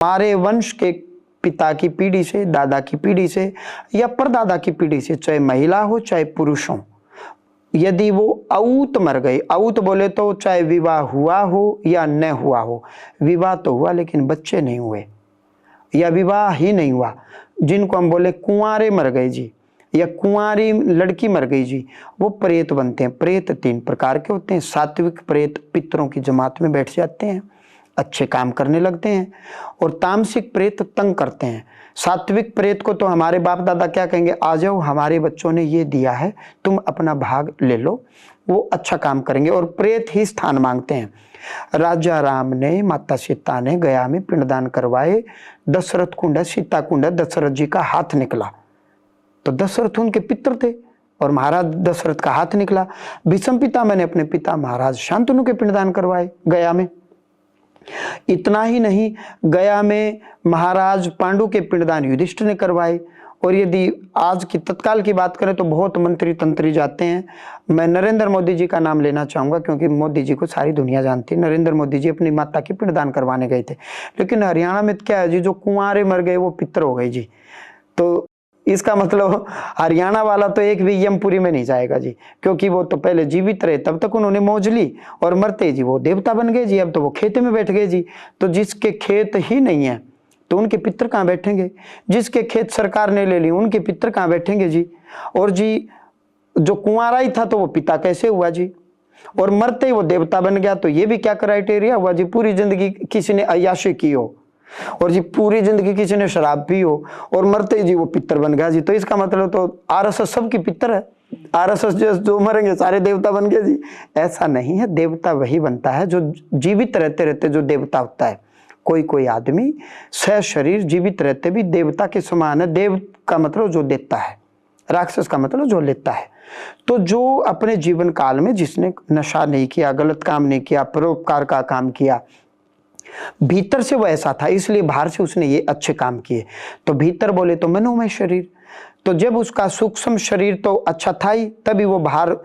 हमारे वंश के पिता की पीढ़ी से, दादा की पीढ़ी से या परदादा की पीढ़ी से, चाहे महिला हो चाहे पुरुष हो, यदि वो अऊत मर गए, अऊत बोले तो चाहे विवाह हुआ हो या न हुआ हो, विवाह तो हुआ लेकिन बच्चे नहीं हुए या विवाह ही नहीं हुआ, जिनको हम बोले कुंवारे मर गए जी या कुंवारी लड़की मर गई जी, वो प्रेत बनते हैं। प्रेत 3 प्रकार के होते हैं। सात्विक प्रेत पितरों की जमात में बैठ जाते हैं, अच्छे काम करने लगते हैं, और तामसिक प्रेत तंग करते हैं। सात्विक प्रेत को तो हमारे बाप दादा क्या कहेंगे, आ जाओ हमारे बच्चों ने ये दिया है, तुम अपना भाग ले लो, वो अच्छा काम करेंगे, और प्रेत ही स्थान मांगते हैं। राजा राम ने, माता सीता ने गया में पिंडदान करवाए, दशरथ कुंड, सीता कुंड, दशरथ जी का हाथ निकला, तो दशरथ उनके पितर थे और महाराज दशरथ का हाथ निकला। भीष्म पितामह ने अपने पिता महाराज शांतनु के पिंडदान करवाए गया में। इतना ही नहीं, गया में महाराज पांडु के पिंडदान युधिष्ठिर ने करवाए। और यदि आज की तत्काल की बात करें तो बहुत मंत्री तंत्री जाते हैं। मैं नरेंद्र मोदी जी का नाम लेना चाहूंगा क्योंकि मोदी जी को सारी दुनिया जानती है। नरेंद्र मोदी जी अपनी माता की पिंडदान करवाने गए थे, लेकिन हरियाणा में क्या है जी, जो कुंवारे मर गए वो पितर हो गए जी। तो इसका मतलब हरियाणा वाला तो एक भी यमपुरी में नहीं जाएगा जी, क्योंकि वो तो पहले जीवित रहे तब तक उन्होंने मौज ली, और मरते जी वो देवता बन गए जी। अब तो वो खेत में बैठ गए जी। तो जिसके खेत ही नहीं है तो उनके पितर कहाँ बैठेंगे, जिसके खेत सरकार ने ले ली उनके पितर कहाँ बैठेंगे जी। और जी जो कुंवारा ही था तो वो पिता कैसे हुआ जी, और मरते ही वो देवता बन गया, तो ये भी क्या क्राइटेरिया हुआ जी। पूरी जिंदगी किसी ने अय्याशी की हो और जी पूरी जिंदगी किसी ने शराब पी हो और मरते ही जी वो पितर बन गया जी। तो इसका मतलब तो आरएसएस सबकी पितर है, आरएसएस जो मरेंगे सारे देवता बन गए जी। ऐसा नहीं है, देवता वही बनता है जो जीवित रहते रहते जो देवता होता है। कोई कोई आदमी सह शरीर जीवित रहते भी देवता के समान है। देव का मतलब जो देता है, राक्षस का मतलब जो लेता है। तो जो अपने जीवन काल में जिसने नशा नहीं किया, गलत काम नहीं किया, परोपकार का काम किया, भीतर से वो ऐसा था इसलिए बाहर से उसने ये अच्छे काम किए। तो भीतर बोले तो मनोमय शरीर, तो जब उसका सूक्ष्म शरीर तो अच्छा था ही, तभी वो बाहर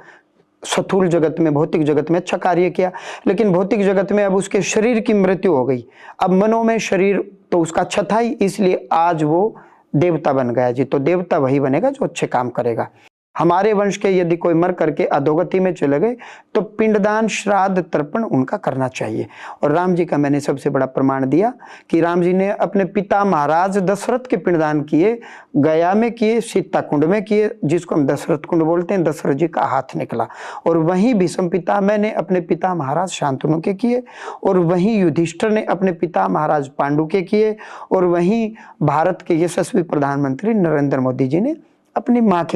स्थूल जगत में, भौतिक जगत में अच्छा कार्य किया। लेकिन भौतिक जगत में अब उसके शरीर की मृत्यु हो गई, अब मनोमय शरीर तो उसका अच्छा था ही, इसलिए आज वो देवता बन गया जी। तो देवता वही बनेगा जो अच्छे काम करेगा। हमारे वंश के यदि कोई मर करके अधोगति में चले गए तो पिंडदान, श्राद्ध, तर्पण उनका करना चाहिए। और राम जी का मैंने सबसे बड़ा प्रमाण दिया कि राम जी ने अपने पिता महाराज दशरथ के पिंडदान किए, गया में किए, सीता कुंड में किए, जिसको हम दशरथ कुंड बोलते हैं। दशरथ जी का हाथ निकला। और वहीं भीष्म पितामह ने अपने पिता महाराज शांतनु के किए, और वहीं युधिष्ठिर ने अपने पिता महाराज पांडु के किए, और वहीं भारत के यशस्वी प्रधानमंत्री नरेंद्र मोदी जी ने अपनी माँ के